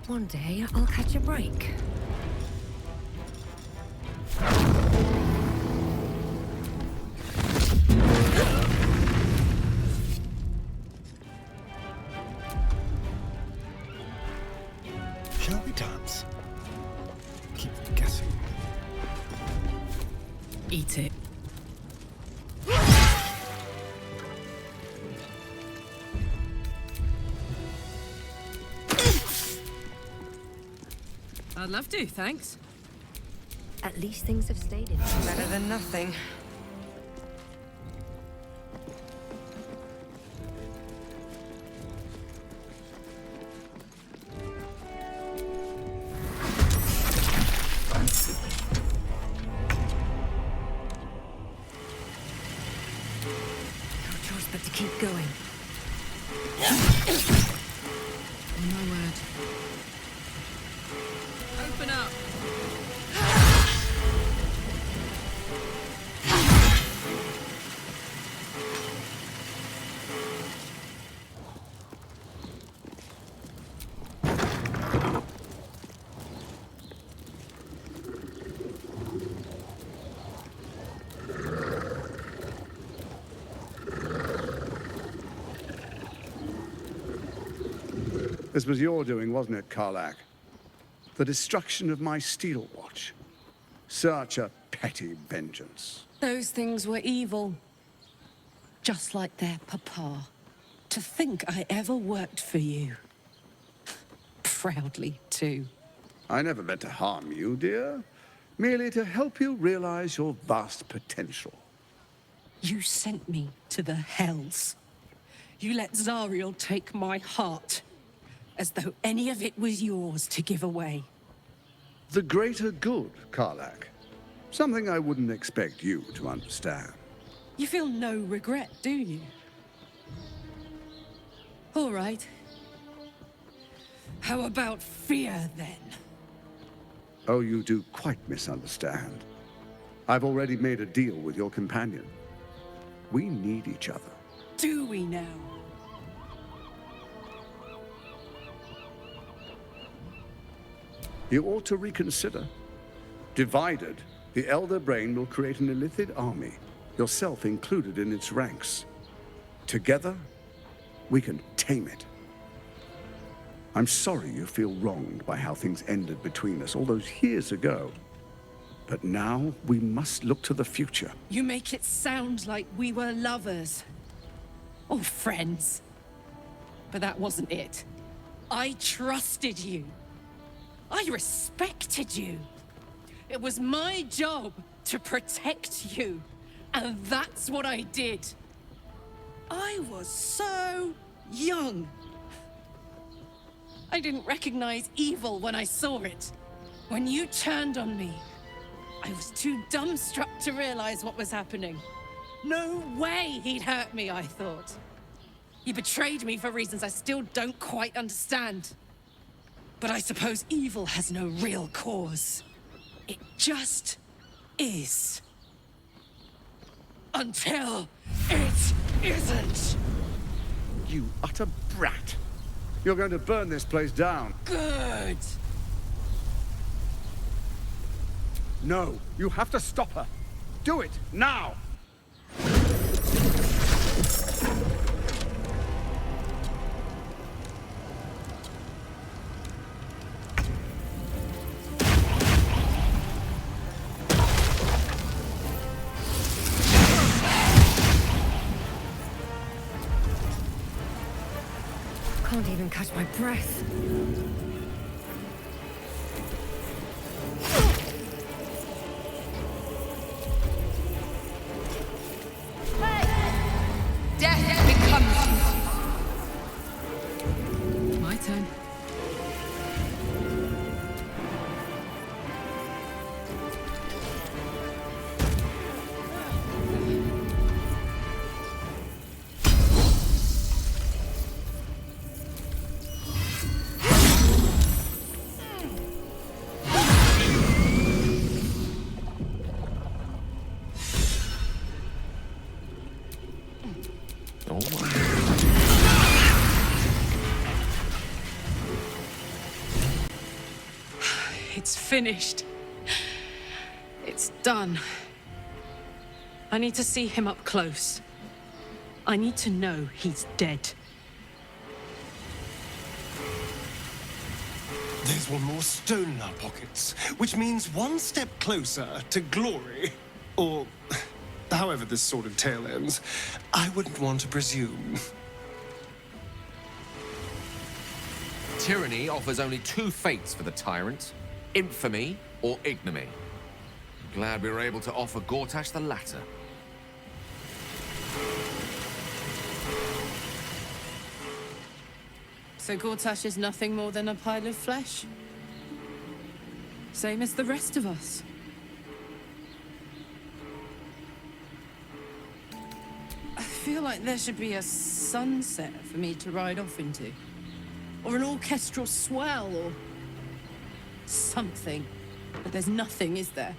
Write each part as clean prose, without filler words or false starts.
One day, I'll catch a break. Shall we dance? Keep guessing. Eat it. I'd love to, thanks. At least things have stayed in. Better than nothing. No choice but to keep going. On my word. Open up! This was your doing, wasn't it, Karlach? The destruction of my steel watch. Such a petty vengeance. Those things were evil. Just like their papa. To think I ever worked for you. Proudly, too. I never meant to harm you, dear. Merely to help you realize your vast potential. You sent me to the hells. You let Zariel take my heart. As though any of it was yours to give away. The greater good, Karlach. Something I wouldn't expect you to understand. You feel no regret, do you? All right. How about fear, then? Oh, you do quite misunderstand. I've already made a deal with your companion. We need each other. Do we now? You ought to reconsider. Divided, the Elder Brain will create an illithid army, yourself included in its ranks. Together, we can tame it. I'm sorry you feel wronged by how things ended between us all those years ago. But now, we must look to the future. You make it sound like we were lovers. Or friends. But that wasn't it. I trusted you. I respected you. It was my job to protect you. And that's what I did. I was so young. I didn't recognize evil when I saw it. When you turned on me, I was too dumbstruck to realize what was happening. No way he'd hurt me, I thought. He betrayed me for reasons I still don't quite understand. But I suppose evil has no real cause. It just is. Until it isn't. You utter brat. You're going to burn this place down. Good. No, you have to stop her. Do it, now! Can't even catch my breath. Death becomes My turn. It's finished. It's done. I need to see him up close. I need to know he's dead. There's one more stone in our pockets, which means one step closer to glory. Or however this sort of tale ends. I wouldn't want to presume. Tyranny offers only two fates for the tyrant: infamy or ignominy. Glad we were able to offer Gortash the latter. So Gortash is nothing more than a pile of flesh? Same as the rest of us. I feel like there should be a sunset for me to ride off into. Or an orchestral swell, or something. But there's nothing, is there?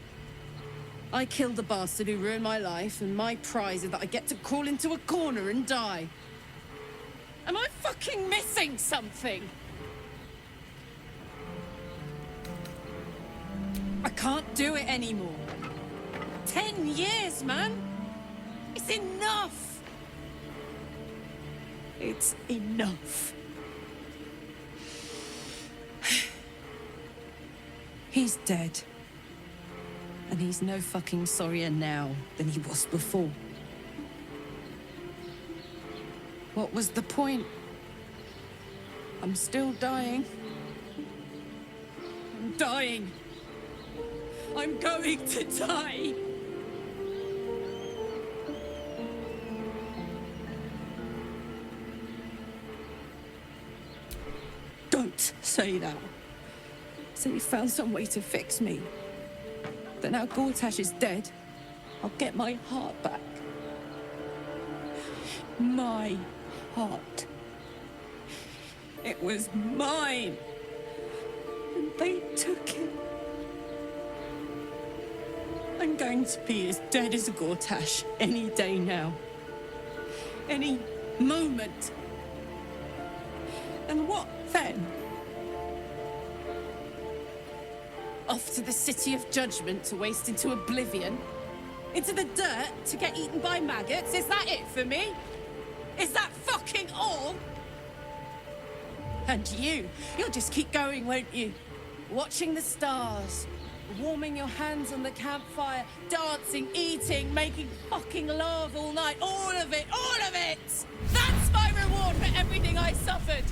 I killed the bastard who ruined my life, and my prize is that I get to crawl into a corner and die. Am I fucking missing something? I can't do it anymore. 10 years, man! It's enough! It's enough. He's dead. And he's no fucking sorrier now than he was before. What was the point? I'm still dying. I'm dying. I'm going to die. Don't say that. Say you found some way to fix me. That now Gortash is dead, I'll get my heart back. My heart. It was mine. And they took it. I'm going to be as dead as a Gortash any day now. Any moment. And what then? Off to the City of Judgment to waste into oblivion? Into the dirt to get eaten by maggots? Is that it for me? Is that fucking all? And you'll just keep going, won't you? Watching the stars, warming your hands on the campfire, dancing, eating, making fucking love all night. All of it, all of it! That's my reward for everything I suffered.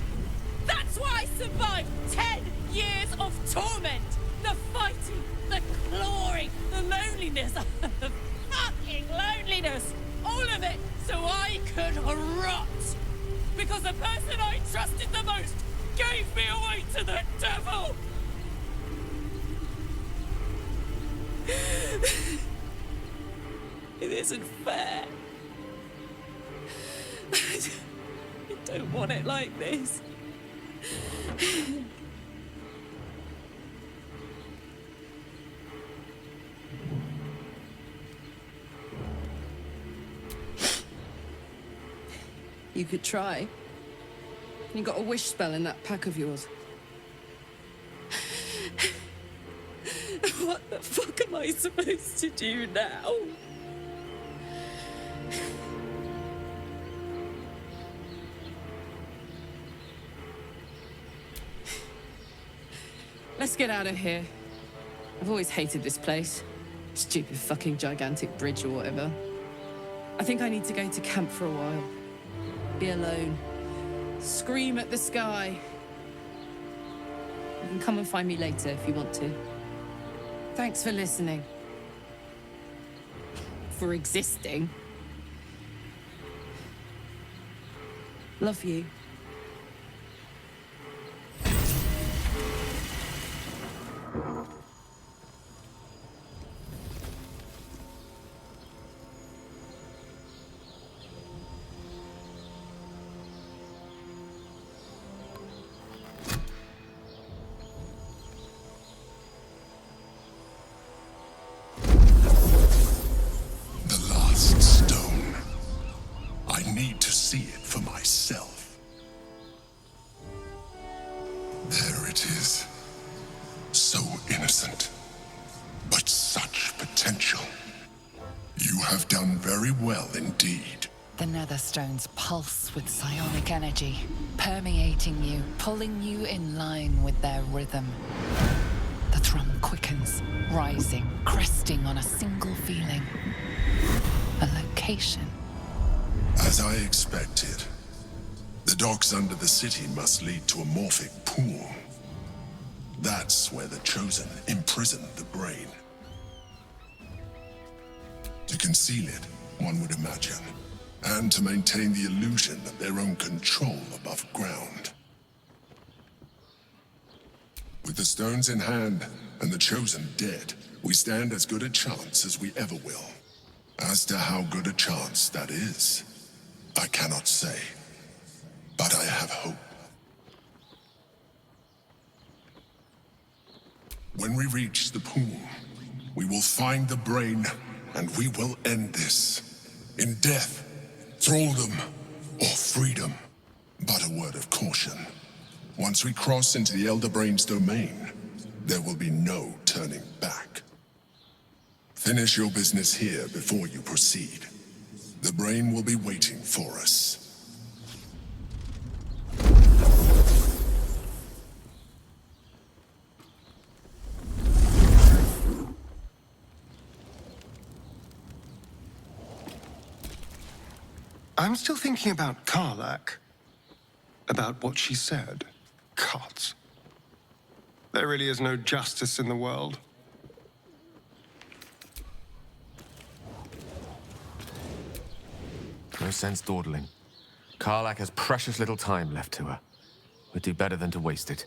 That's why I survived 10 years of torment. The fighting, the clawing, the loneliness, the fucking loneliness. All of it so I could rot. Because the person I trusted the most gave me away to the devil. It isn't fair. I don't want it like this. You could try. You got a wish spell in that pack of yours. What the fuck am I supposed to do now? Let's get out of here. I've always hated this place. Stupid fucking gigantic bridge or whatever. I think I need to go to camp for a while. Be alone. Scream at the sky. You can come and find me later if you want to. Thanks for listening. For existing. Love you. The last stone. I need to see it for myself. magnificent, but such potential. You have done very well indeed. The Netherstones pulse with psionic energy, permeating you, pulling you in line with their rhythm. The thrum quickens, rising, cresting on a single feeling. A location. As I expected, the docks under the city must lead to a morphic pool. That's where the Chosen imprisoned the brain. To conceal it, one would imagine, and to maintain the illusion of their own control above ground. With the stones in hand and the Chosen dead, we stand as good a chance as we ever will. As to how good a chance that is, I cannot say, but I have hope. When we reach the pool, we will find the brain, and we will end this. In death, thraldom, or freedom. But a word of caution. Once we cross into the Elder Brain's domain, there will be no turning back. Finish your business here before you proceed. The brain will be waiting for us. I'm still thinking about Karlach. About what she said. Gods. There really is no justice in the world. No sense dawdling. Karlach has precious little time left to her. We'd do better than to waste it.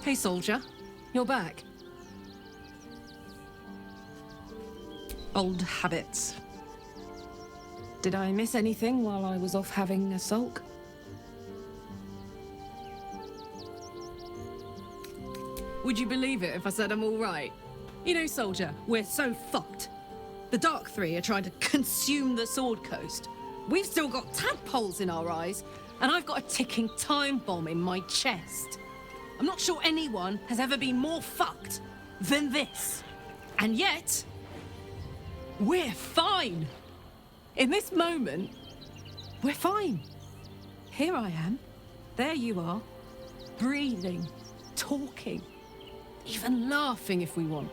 Hey, soldier. You're back. Old habits. Did I miss anything while I was off having a sulk? Would you believe it if I said I'm all right? You know, soldier, we're so fucked. The Dark Three are trying to consume the Sword Coast. We've still got tadpoles in our eyes, and I've got a ticking time bomb in my chest. I'm not sure anyone has ever been more fucked than this. And yet, we're fine. In this moment, we're fine. Here I am. There you are. Breathing, talking, even laughing if we want.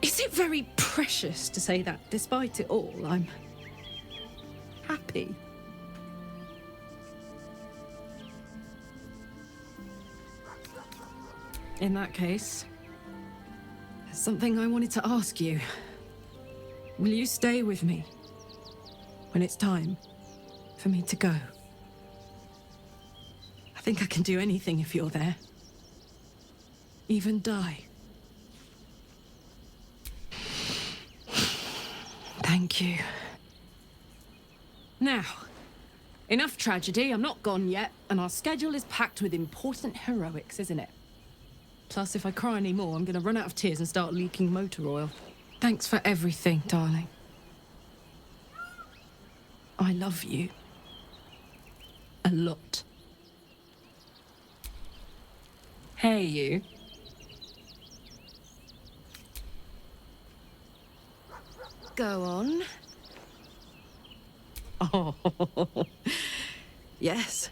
Is it very precious to say that despite it all, I'm happy? In that case, there's something I wanted to ask you. Will you stay with me when it's time for me to go? I think I can do anything if you're there. Even die. Thank you. Now, enough tragedy. I'm not gone yet, and our schedule is packed with important heroics, isn't it? Plus, if I cry anymore, I'm gonna run out of tears and start leaking motor oil. Thanks for everything, darling. I love you. A lot. Hey, you. Go on. Oh, yes.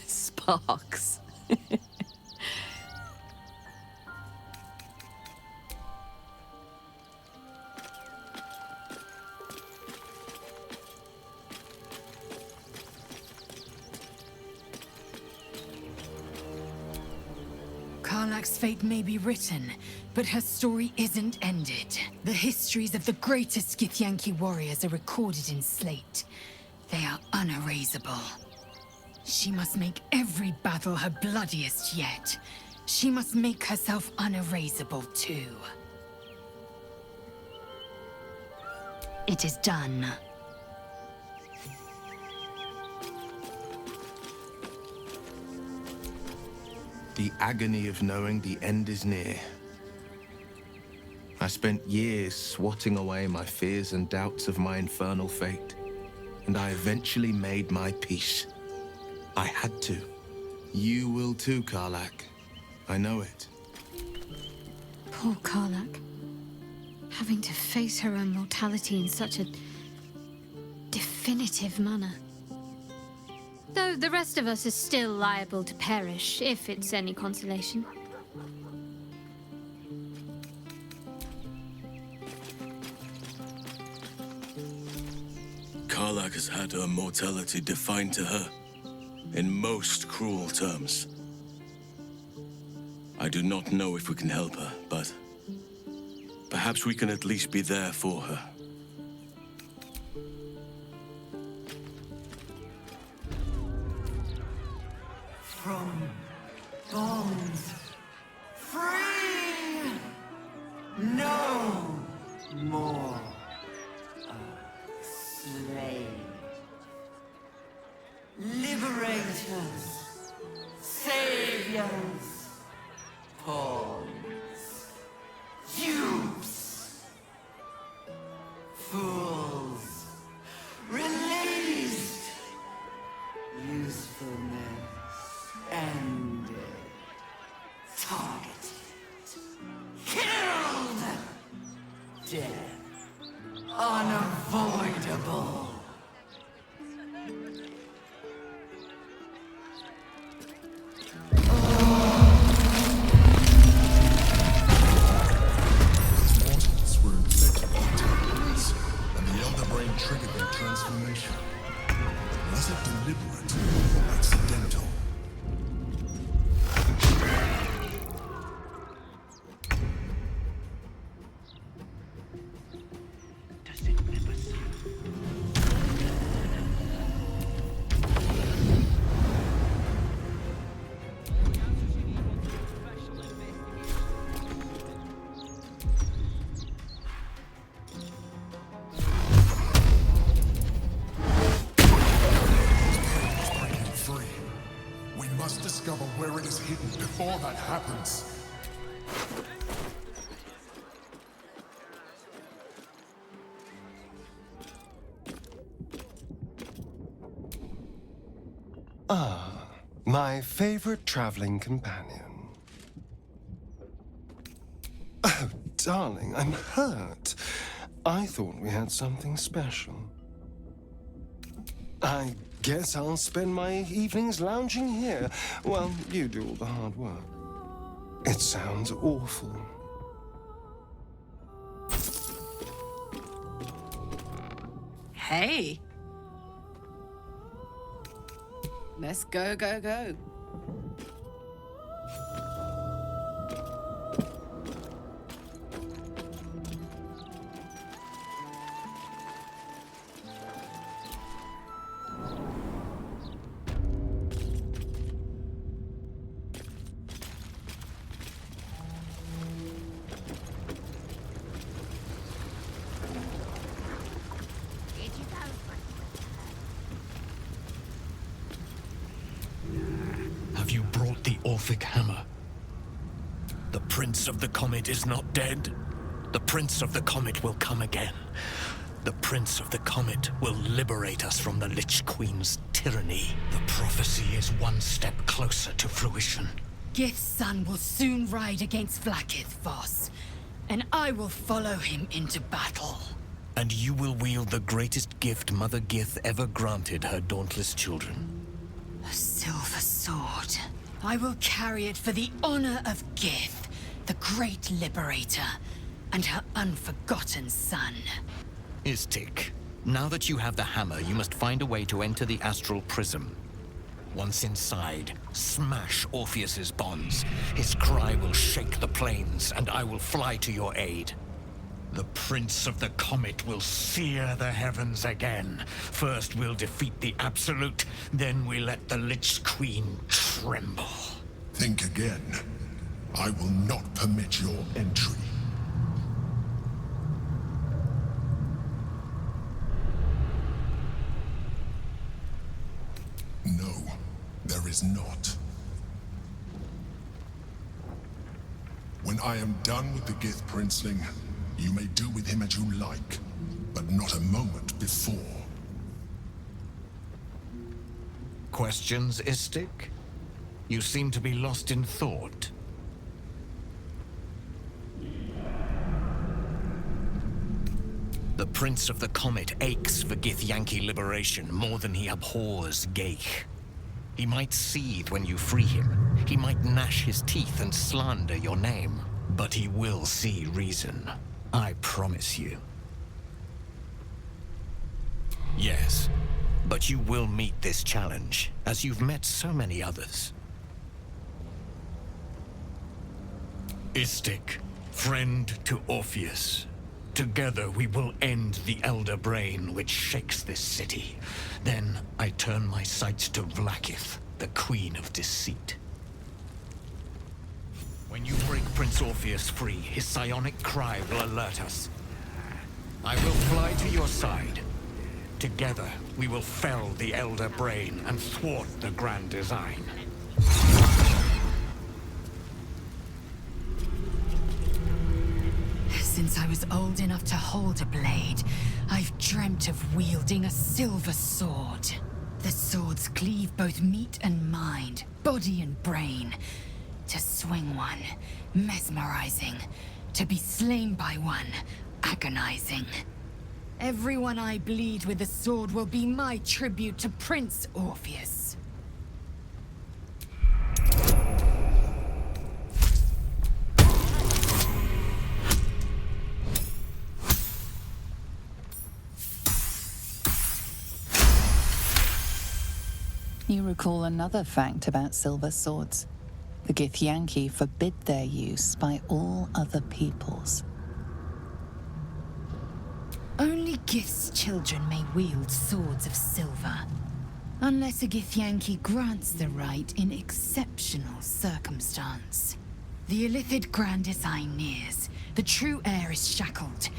Sparks. Karlach's fate may be written, but her story isn't ended. The histories of the greatest Githyanki warriors are recorded in slate. They are unerasable. She must make every battle her bloodiest yet. She must make herself unerasable too. It is done. The agony of knowing the end is near. I spent years swatting away my fears and doubts of my infernal fate, and I eventually made my peace. I had to. You will too, Karlach. I know it. Poor Karlach. Having to face her own mortality in such a definitive manner. Though the rest of us is still liable to perish, if it's any consolation. Karlach has had her mortality defined to her, in most cruel terms. I do not know if we can help her, but perhaps we can at least be there for her. From bones free, no more a slave. Liberators, saviors, pawns, dupes, fools, released, usefulness ended, targeted, killed, death unavoidable. Triggered their transformation. Was it deliberate or accidental? Does it never stop? Discover where it is hidden before that happens. Ah, my favorite traveling companion. Oh, darling, I'm hurt. I thought we had something special. I guess I'll spend my evenings lounging here while you do all the hard work. It sounds awful. Hey! Let's go, go, go. Have you brought the Orphic hammer? The Prince of the Comet is not dead. The Prince of the Comet will come again. The Prince of the Comet will liberate us from the Lich Queen's tyranny. The prophecy is one step closer to fruition. Gith's son will soon ride against Vlaakith, Voss, and I will follow him into battle. And you will wield the greatest gift Mother Gith ever granted her dauntless children. A silver sword. I will carry it for the honor of Gith, the great liberator, and her unforgotten son. Istik, now that you have the hammer, you must find a way to enter the astral prism. Once inside, smash Orpheus's bonds. His cry will shake the plains, and I will fly to your aid. The Prince of the Comet will sear the heavens again. First we'll defeat the Absolute, then we let the Lich Queen tremble. Think again. I will not permit your entry. No, there is not. When I am done with the Gith Princeling, you may do with him as you like, but not a moment before. Questions, Istik? You seem to be lost in thought. The Prince of the Comet aches for Githyanki liberation more than he abhors Geich. He might seethe when you free him. He might gnash his teeth and slander your name. But he will see reason. I promise you. Yes, but you will meet this challenge, as you've met so many others. Istik, friend to Orpheus. Together we will end the Elder Brain which shakes this city. Then I turn my sights to Vlaakith, the Queen of Deceit. When you break Prince Orpheus free, his psionic cry will alert us. I will fly to your side. Together we will fell the Elder Brain and thwart the Grand Design. Since I was old enough to hold a blade, I've dreamt of wielding a silver sword. The swords cleave both meat and mind, body and brain. To swing one, mesmerizing. To be slain by one, agonizing. Everyone I bleed with the sword will be my tribute to Prince Orpheus. You recall another fact about silver swords. The Githyanki forbid their use by all other peoples. Only Gith's children may wield swords of silver, unless a Githyanki grants the right in exceptional circumstance. The Illithid Grand Design nears. The true heir is shackled.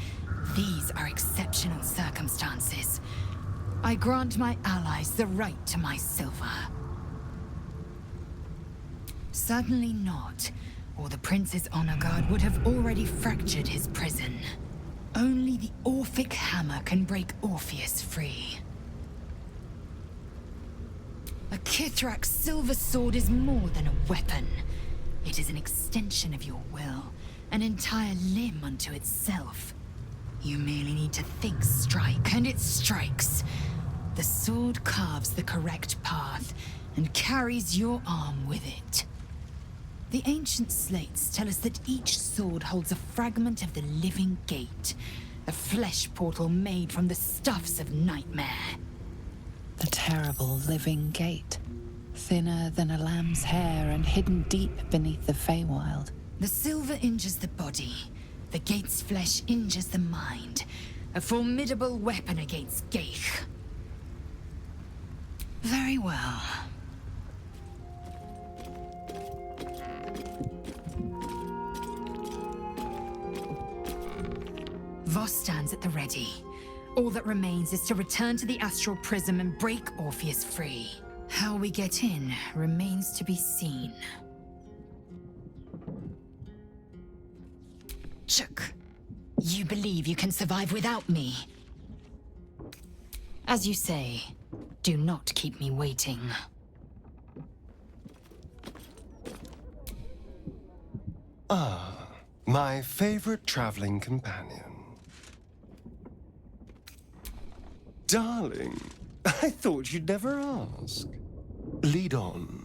These are exceptional circumstances. I grant my allies the right to my silver. Certainly not, or the Prince's honor guard would have already fractured his prison. Only the Orphic hammer can break Orpheus free. A Kithrak's silver sword is more than a weapon. It is an extension of your will, an entire limb unto itself. You merely need to think strike, and it strikes. The sword carves the correct path, and carries your arm with it. The ancient slates tell us that each sword holds a fragment of the living gate, a flesh portal made from the stuffs of nightmare. The terrible living gate, thinner than a lamb's hair and hidden deep beneath the Feywild. The silver injures the body, the gate's flesh injures the mind, a formidable weapon against Geich. Very well. Voss stands at the ready. All that remains is to return to the astral prism and break Orpheus free. How we get in remains to be seen. Chuk, you believe you can survive without me? As you say, do not keep me waiting. Ah, my favorite traveling companion. Darling, I thought you'd never ask. Lead on.